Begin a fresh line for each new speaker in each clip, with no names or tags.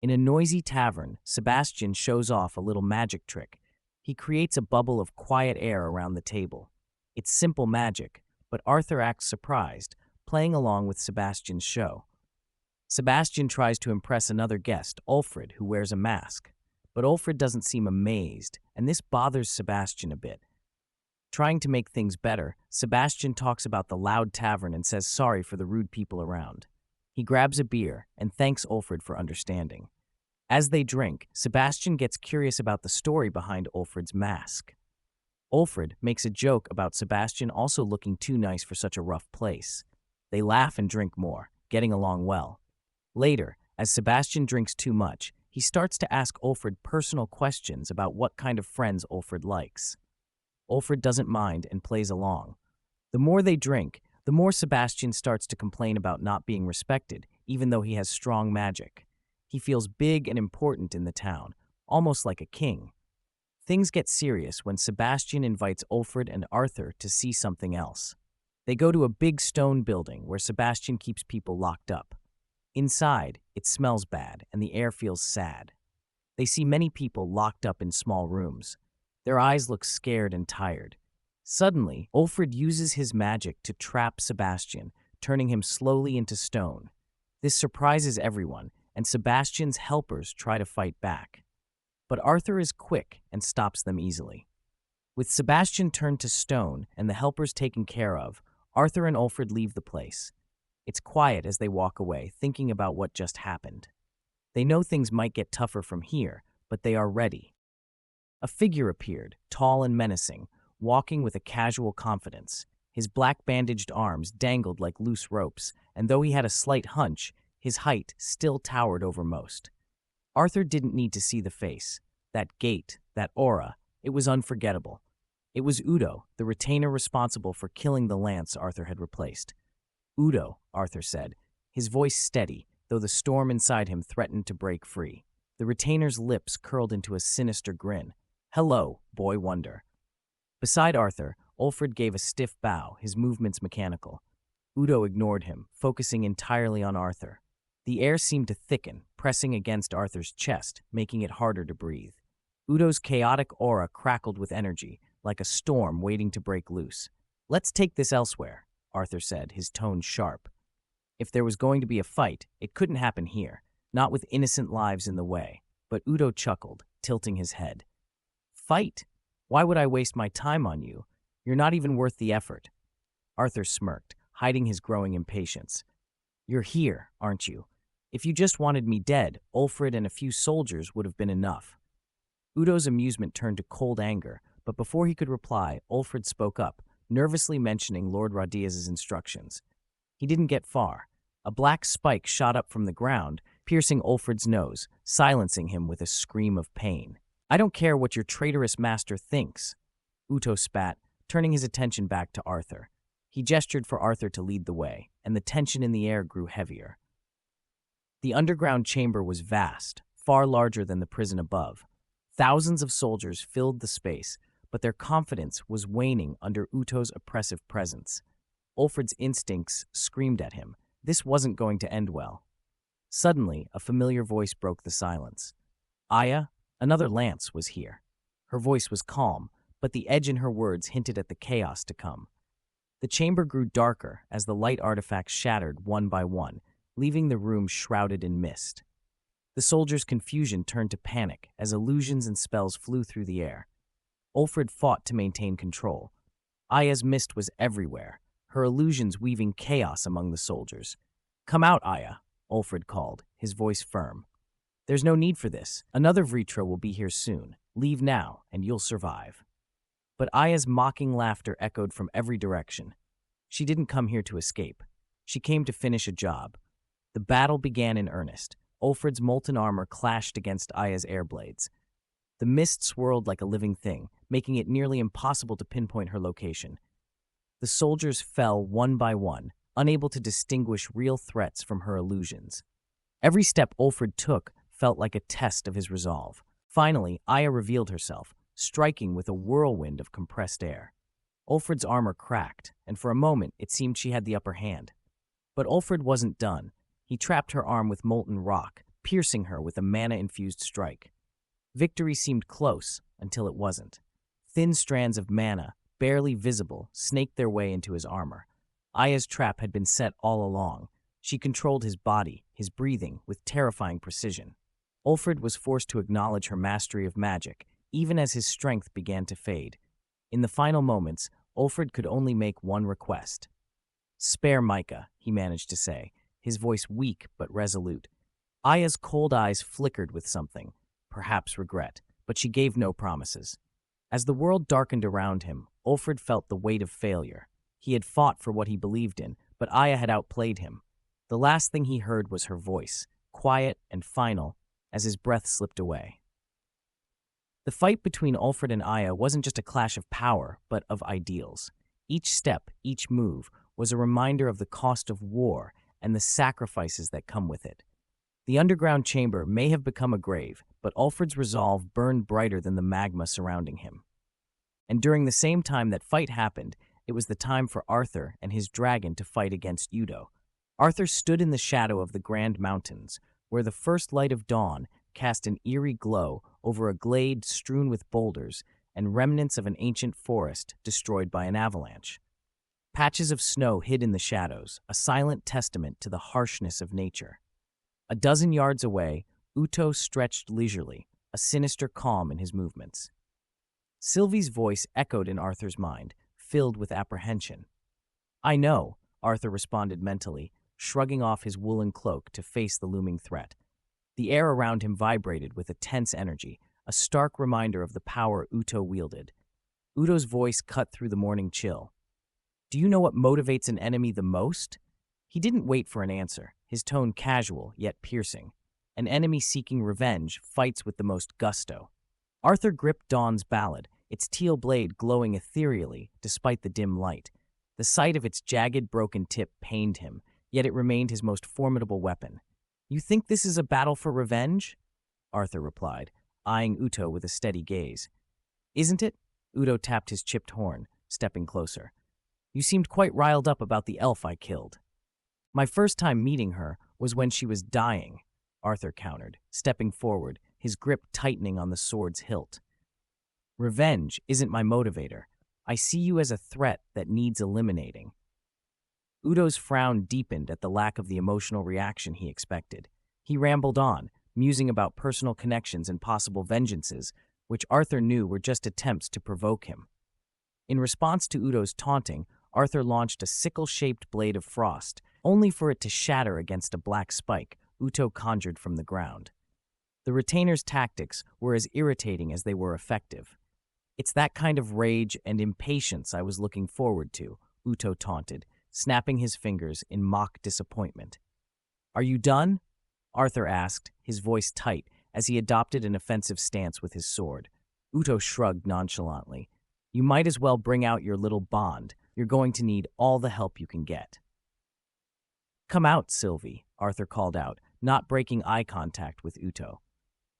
In a noisy tavern, Sebastian shows off a little magic trick. He creates a bubble of quiet air around the table. It's simple magic, but Arthur acts surprised, playing along with Sebastian's show. Sebastian tries to impress another guest, Alfred, who wears a mask. But Alfred doesn't seem amazed, and this bothers Sebastian a bit. Trying to make things better, Sebastian talks about the loud tavern and says sorry for the rude people around. He grabs a beer and thanks Alfred for understanding. As they drink, Sebastian gets curious about the story behind Alfred's mask. Alfred makes a joke about Sebastian also looking too nice for such a rough place. They laugh and drink more, getting along well. Later, as Sebastian drinks too much, he starts to ask Alfred personal questions about what kind of friends Alfred likes. Alfred doesn't mind and plays along. The more they drink, the more Sebastian starts to complain about not being respected, even though he has strong magic. He feels big and important in the town, almost like a king. Things get serious when Sebastian invites Alfred and Arthur to see something else. They go to a big stone building where Sebastian keeps people locked up. Inside, it smells bad and the air feels sad. They see many people locked up in small rooms. Their eyes look scared and tired. Suddenly, Alfred uses his magic to trap Sebastian, turning him slowly into stone. This surprises everyone, and Sebastian's helpers try to fight back. But Arthur is quick and stops them easily. With Sebastian turned to stone and the helpers taken care of, Arthur and Alfred leave the place. It's quiet as they walk away, thinking about what just happened. They know things might get tougher from here, but they are ready. A figure appeared, tall and menacing, walking with a casual confidence. His black bandaged arms dangled like loose ropes, and though he had a slight hunch, his height still towered over most. Arthur didn't need to see the face. That gait, that aura, it was unforgettable. It was Udo, the retainer responsible for killing the lance Arthur had replaced. "Udo," Arthur said, his voice steady, though the storm inside him threatened to break free. The retainer's lips curled into a sinister grin. "Hello, boy wonder." Beside Arthur, Alfred gave a stiff bow, his movements mechanical. Udo ignored him, focusing entirely on Arthur. The air seemed to thicken, pressing against Arthur's chest, making it harder to breathe. Udo's chaotic aura crackled with energy, like a storm waiting to break loose. "Let's take this elsewhere," Arthur said, his tone sharp. If there was going to be a fight, it couldn't happen here, not with innocent lives in the way. But Udo chuckled, tilting his head. "Fight? Why would I waste my time on you? You're not even worth the effort." Arthur smirked, hiding his growing impatience. "You're here, aren't you? If you just wanted me dead, Alfred and a few soldiers would have been enough." Udo's amusement turned to cold anger, but before he could reply, Alfred spoke up, nervously mentioning Lord Radiaz's instructions. He didn't get far. A black spike shot up from the ground, piercing Alfred's nose, silencing him with a scream of pain. "I don't care what your traitorous master thinks," Udo spat, turning his attention back to Arthur. He gestured for Arthur to lead the way, and the tension in the air grew heavier. The underground chamber was vast, far larger than the prison above. Thousands of soldiers filled the space, but their confidence was waning under Udo's oppressive presence. Alfred's instincts screamed at him. This wasn't going to end well. Suddenly, a familiar voice broke the silence. Aya, another lance, was here. Her voice was calm, but the edge in her words hinted at the chaos to come. The chamber grew darker as the light artifacts shattered one by one, leaving the room shrouded in mist. The soldiers' confusion turned to panic as illusions and spells flew through the air. Alfred fought to maintain control. Aya's mist was everywhere, her illusions weaving chaos among the soldiers. "Come out, Aya," Alfred called, his voice firm. "There's no need for this. Another Vritra will be here soon. Leave now, and you'll survive." But Aya's mocking laughter echoed from every direction. She didn't come here to escape. She came to finish a job. The battle began in earnest. Alfred's molten armor clashed against Aya's air blades. The mist swirled like a living thing, making it nearly impossible to pinpoint her location. The soldiers fell one by one, unable to distinguish real threats from her illusions. Every step Alfred took felt like a test of his resolve. Finally, Aya revealed herself, striking with a whirlwind of compressed air. Alfred's armor cracked, and for a moment it seemed she had the upper hand. But Alfred wasn't done. He trapped her arm with molten rock, piercing her with a mana-infused strike. Victory seemed close until it wasn't. Thin strands of mana, barely visible, snaked their way into his armor. Aya's trap had been set all along. She controlled his body, his breathing, with terrifying precision. Alfred was forced to acknowledge her mastery of magic, even as his strength began to fade. In the final moments, Alfred could only make one request. "Spare Micah," he managed to say, his voice weak but resolute. Aya's cold eyes flickered with something, perhaps regret, but she gave no promises. As the world darkened around him, Alfred felt the weight of failure. He had fought for what he believed in, but Aya had outplayed him. The last thing he heard was her voice, quiet and final, as his breath slipped away. The fight between Alfred and Aya wasn't just a clash of power, but of ideals. Each step, each move, was a reminder of the cost of war and the sacrifices that come with it. The underground chamber may have become a grave, but Alfred's resolve burned brighter than the magma surrounding him. And during the same time that fight happened, it was the time for Arthur and his dragon to fight against Udo. Arthur stood in the shadow of the Grand Mountains, where the first light of dawn cast an eerie glow over a glade strewn with boulders and remnants of an ancient forest destroyed by an avalanche. Patches of snow hid in the shadows, a silent testament to the harshness of nature. A dozen yards away, Uto stretched leisurely, a sinister calm in his movements. Sylvie's voice echoed in Arthur's mind, filled with apprehension. "I know," Arthur responded mentally, shrugging off his woolen cloak to face the looming threat. The air around him vibrated with a tense energy, a stark reminder of the power Uto wielded. Udo's voice cut through the morning chill. "Do you know what motivates an enemy the most?" He didn't wait for an answer, his tone casual yet piercing. An enemy seeking revenge fights with the most gusto. Arthur gripped Dawn's Ballad, its teal blade glowing ethereally despite the dim light. The sight of its jagged, broken tip pained him, yet it remained his most formidable weapon. "You think this is a battle for revenge?" Arthur replied, eyeing Uto with a steady gaze. "Isn't it?" Udo tapped his chipped horn, stepping closer. "You seemed quite riled up about the elf I killed." "My first time meeting her was when she was dying," Arthur countered, stepping forward, his grip tightening on the sword's hilt. "Revenge isn't my motivator. I see you as a threat that needs eliminating." Udo's frown deepened at the lack of the emotional reaction he expected. He rambled on, musing about personal connections and possible vengeances, which Arthur knew were just attempts to provoke him. In response to Udo's taunting, Arthur launched a sickle-shaped blade of frost, only for it to shatter against a black spike Udo conjured from the ground. The retainer's tactics were as irritating as they were effective. "It's that kind of rage and impatience I was looking forward to," Udo taunted, snapping his fingers in mock disappointment. "Are you done?" Arthur asked, his voice tight, as he adopted an offensive stance with his sword. Udo shrugged nonchalantly. "You might as well bring out your little bond. You're going to need all the help you can get." "Come out, Sylvie," Arthur called out, not breaking eye contact with Udo.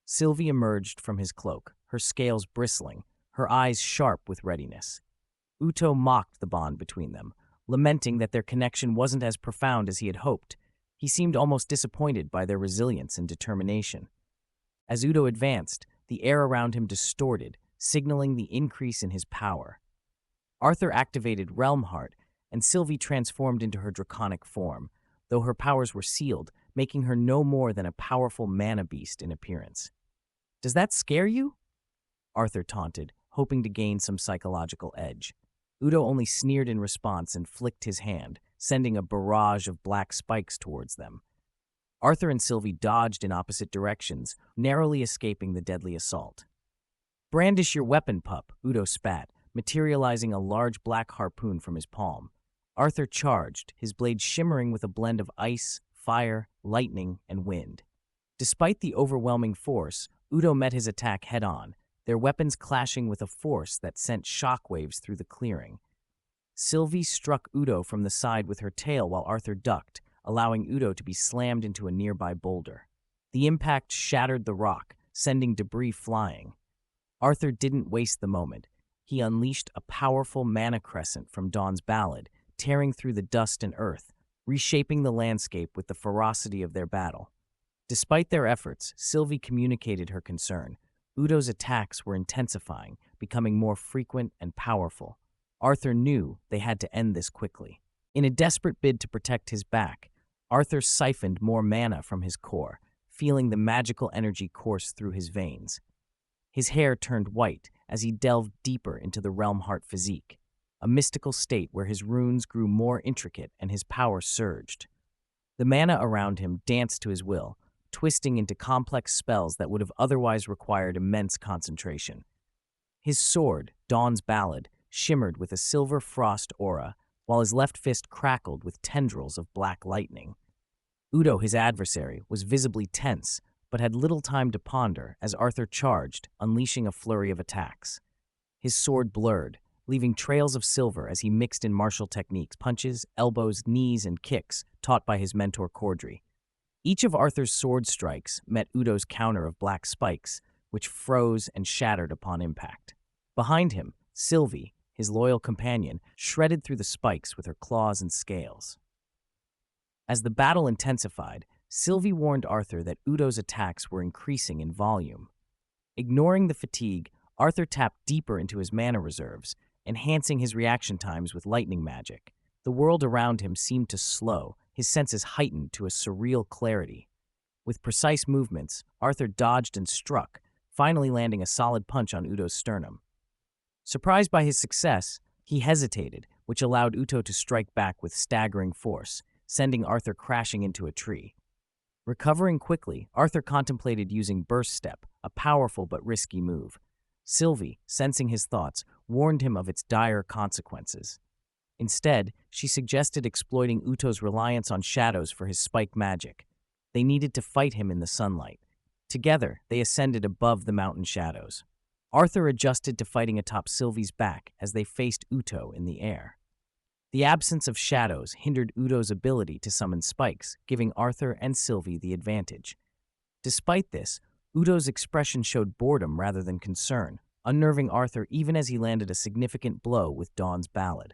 Sylvie emerged from his cloak, her scales bristling, her eyes sharp with readiness. Udo mocked the bond between them, lamenting that their connection wasn't as profound as he had hoped. He seemed almost disappointed by their resilience and determination. As Udo advanced, the air around him distorted, signaling the increase in his power. Arthur activated Realmheart, and Sylvie transformed into her draconic form, though her powers were sealed, making her no more than a powerful mana beast in appearance. "Does that scare you?" Arthur taunted, hoping to gain some psychological edge. Udo only sneered in response and flicked his hand, sending a barrage of black spikes towards them. Arthur and Sylvie dodged in opposite directions, narrowly escaping the deadly assault. "Brandish your weapon, pup," Udo spat, materializing a large black harpoon from his palm. Arthur charged, his blade shimmering with a blend of ice, fire, lightning, and wind. Despite the overwhelming force, Udo met his attack head-on, their weapons clashing with a force that sent shockwaves through the clearing. Sylvie struck Udo from the side with her tail while Arthur ducked, allowing Udo to be slammed into a nearby boulder. The impact shattered the rock, sending debris flying. Arthur didn't waste the moment. He unleashed a powerful mana crescent from Dawn's Ballad, tearing through the dust and earth, reshaping the landscape with the ferocity of their battle. Despite their efforts, Sylvie communicated her concern. Udo's attacks were intensifying, becoming more frequent and powerful. Arthur knew they had to end this quickly. In a desperate bid to protect his back, Arthur siphoned more mana from his core, feeling the magical energy course through his veins. His hair turned white as he delved deeper into the Realmheart Physique, a mystical state where his runes grew more intricate and his power surged. The mana around him danced to his will, twisting into complex spells that would have otherwise required immense concentration. His sword, Dawn's Ballad, shimmered with a silver frost aura, while his left fist crackled with tendrils of black lightning. Udo, his adversary, was visibly tense, but had little time to ponder as Arthur charged, unleashing a flurry of attacks. His sword blurred, leaving trails of silver as he mixed in martial techniques, punches, elbows, knees, and kicks taught by his mentor Cordry. Each of Arthur's sword strikes met Udo's counter of black spikes, which froze and shattered upon impact. Behind him, Sylvie, his loyal companion, shredded through the spikes with her claws and scales. As the battle intensified, Sylvie warned Arthur that Udo's attacks were increasing in volume. Ignoring the fatigue, Arthur tapped deeper into his mana reserves, enhancing his reaction times with lightning magic. The world around him seemed to slow, his senses heightened to a surreal clarity. With precise movements, Arthur dodged and struck, finally landing a solid punch on Udo's sternum. Surprised by his success, he hesitated, which allowed Udo to strike back with staggering force, sending Arthur crashing into a tree. Recovering quickly, Arthur contemplated using Burst Step, a powerful but risky move. Sylvie, sensing his thoughts, warned him of its dire consequences. Instead, she suggested exploiting Udo's reliance on shadows for his spike magic. They needed to fight him in the sunlight. Together, they ascended above the mountain shadows. Arthur adjusted to fighting atop Sylvie's back as they faced Udo in the air. The absence of shadows hindered Udo's ability to summon spikes, giving Arthur and Sylvie the advantage. Despite this, Udo's expression showed boredom rather than concern, unnerving Arthur even as he landed a significant blow with Dawn's Ballad.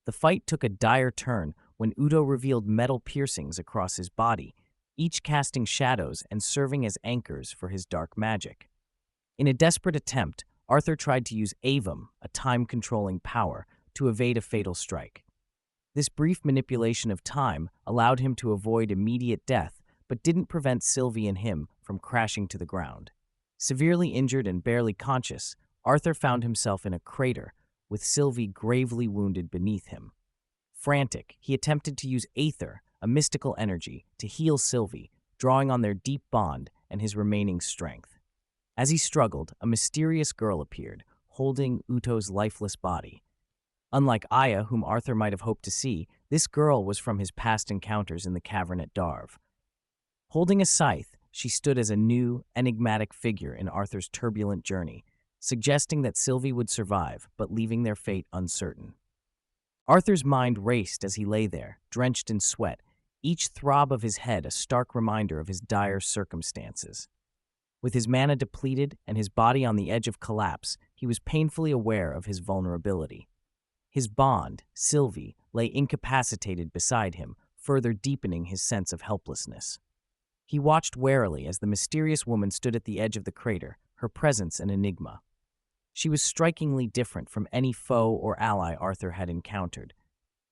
The fight took a dire turn when Udo revealed metal piercings across his body, each casting shadows and serving as anchors for his dark magic. In a desperate attempt, Arthur tried to use Avum, a time-controlling power, to evade a fatal strike. This brief manipulation of time allowed him to avoid immediate death, but didn't prevent Sylvie and him from crashing to the ground. Severely injured and barely conscious, Arthur found himself in a crater, with Sylvie gravely wounded beneath him. Frantic, he attempted to use Aether, a mystical energy, to heal Sylvie, drawing on their deep bond and his remaining strength. As he struggled, a mysterious girl appeared, holding Udo's lifeless body. Unlike Aya, whom Arthur might have hoped to see, this girl was from his past encounters in the cavern at Darv. Holding a scythe, she stood as a new, enigmatic figure in Arthur's turbulent journey, suggesting that Sylvie would survive, but leaving their fate uncertain. Arthur's mind raced as he lay there, drenched in sweat, each throb of his head a stark reminder of his dire circumstances. With his mana depleted and his body on the edge of collapse, he was painfully aware of his vulnerability. His bond, Sylvie, lay incapacitated beside him, further deepening his sense of helplessness. He watched warily as the mysterious woman stood at the edge of the crater, her presence an enigma. She was strikingly different from any foe or ally Arthur had encountered.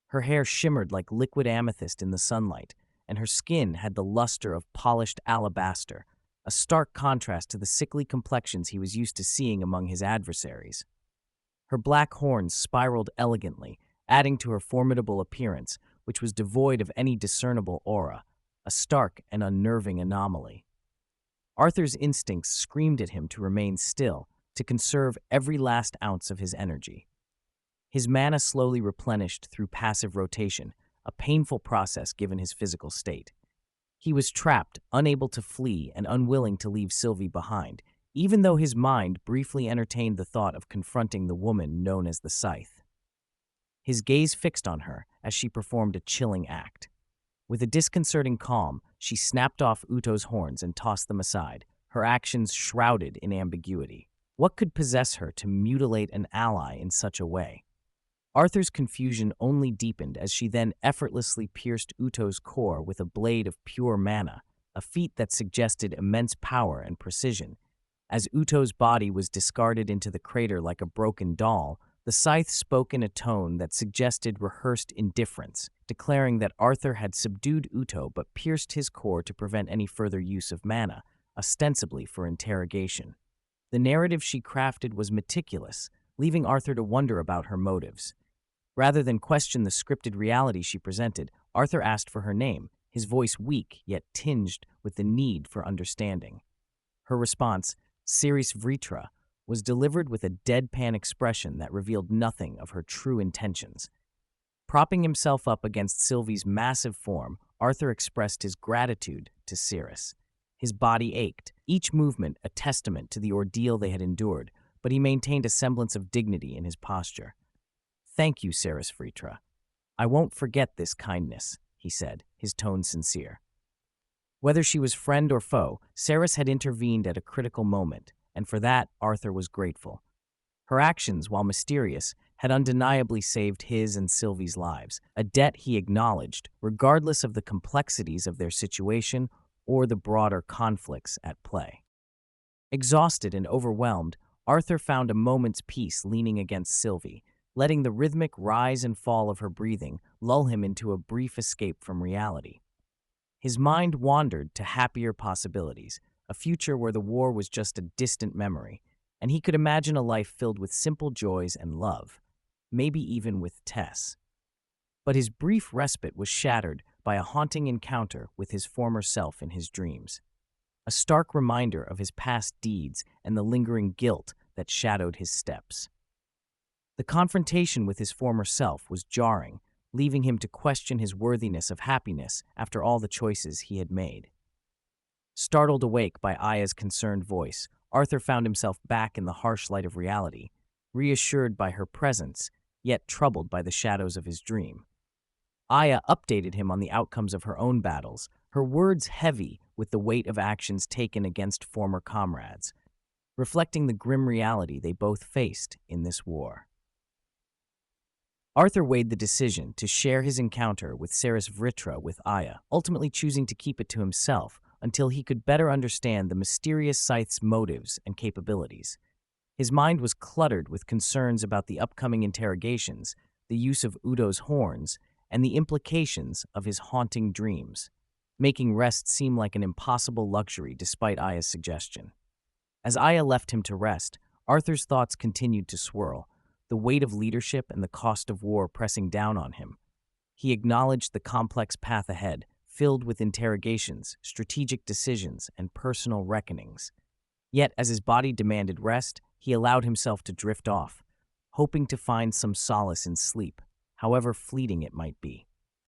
Her hair shimmered like liquid amethyst in the sunlight, and her skin had the luster of polished alabaster, a stark contrast to the sickly complexions he was used to seeing among his adversaries. Her black horns spiraled elegantly, adding to her formidable appearance, which was devoid of any discernible aura, a stark and unnerving anomaly. Arthur's instincts screamed at him to remain still, to conserve every last ounce of his energy. His mana slowly replenished through passive rotation, a painful process given his physical state. He was trapped, unable to flee and unwilling to leave Sylvie behind, even though his mind briefly entertained the thought of confronting the woman known as the Scythe. His gaze fixed on her as she performed a chilling act. With a disconcerting calm, she snapped off Udo's horns and tossed them aside, her actions shrouded in ambiguity. What could possess her to mutilate an ally in such a way? Arthur's confusion only deepened as she then effortlessly pierced Udo's core with a blade of pure mana, a feat that suggested immense power and precision. As Uto's body was discarded into the crater like a broken doll, the Scythe spoke in a tone that suggested rehearsed indifference, declaring that Arthur had subdued Uto but pierced his core to prevent any further use of mana, ostensibly for interrogation. The narrative she crafted was meticulous, leaving Arthur to wonder about her motives. Rather than question the scripted reality she presented, Arthur asked for her name, his voice weak yet tinged with the need for understanding. Her response, Siris Vritra, was delivered with a deadpan expression that revealed nothing of her true intentions. Propping himself up against Sylvie's massive form, Arthur expressed his gratitude to Siris. His body ached, each movement a testament to the ordeal they had endured, but he maintained a semblance of dignity in his posture. "Thank you, Siris Vritra. I won't forget this kindness," he said, his tone sincere. Whether she was friend or foe, Siris had intervened at a critical moment, and for that Arthur was grateful. Her actions, while mysterious, had undeniably saved his and Sylvie's lives, a debt he acknowledged, regardless of the complexities of their situation or the broader conflicts at play. Exhausted and overwhelmed, Arthur found a moment's peace leaning against Sylvie, letting the rhythmic rise and fall of her breathing lull him into a brief escape from reality. His mind wandered to happier possibilities, a future where the war was just a distant memory, and he could imagine a life filled with simple joys and love, maybe even with Tess. But his brief respite was shattered by a haunting encounter with his former self in his dreams, a stark reminder of his past deeds and the lingering guilt that shadowed his steps. The confrontation with his former self was jarring, leaving him to question his worthiness of happiness after all the choices he had made. Startled awake by Aya's concerned voice, Arthur found himself back in the harsh light of reality, reassured by her presence, yet troubled by the shadows of his dream. Aya updated him on the outcomes of her own battles, her words heavy with the weight of actions taken against former comrades, reflecting the grim reality they both faced in this war. Arthur weighed the decision to share his encounter with Siris Vritra with Aya, ultimately choosing to keep it to himself until he could better understand the mysterious Scythe's motives and capabilities. His mind was cluttered with concerns about the upcoming interrogations, the use of Udo's horns, and the implications of his haunting dreams, making rest seem like an impossible luxury despite Aya's suggestion. As Aya left him to rest, Arthur's thoughts continued to swirl, the weight of leadership and the cost of war pressing down on him. He acknowledged the complex path ahead, filled with interrogations, strategic decisions, and personal reckonings. Yet, as his body demanded rest, he allowed himself to drift off, hoping to find some solace in sleep, however fleeting it might be.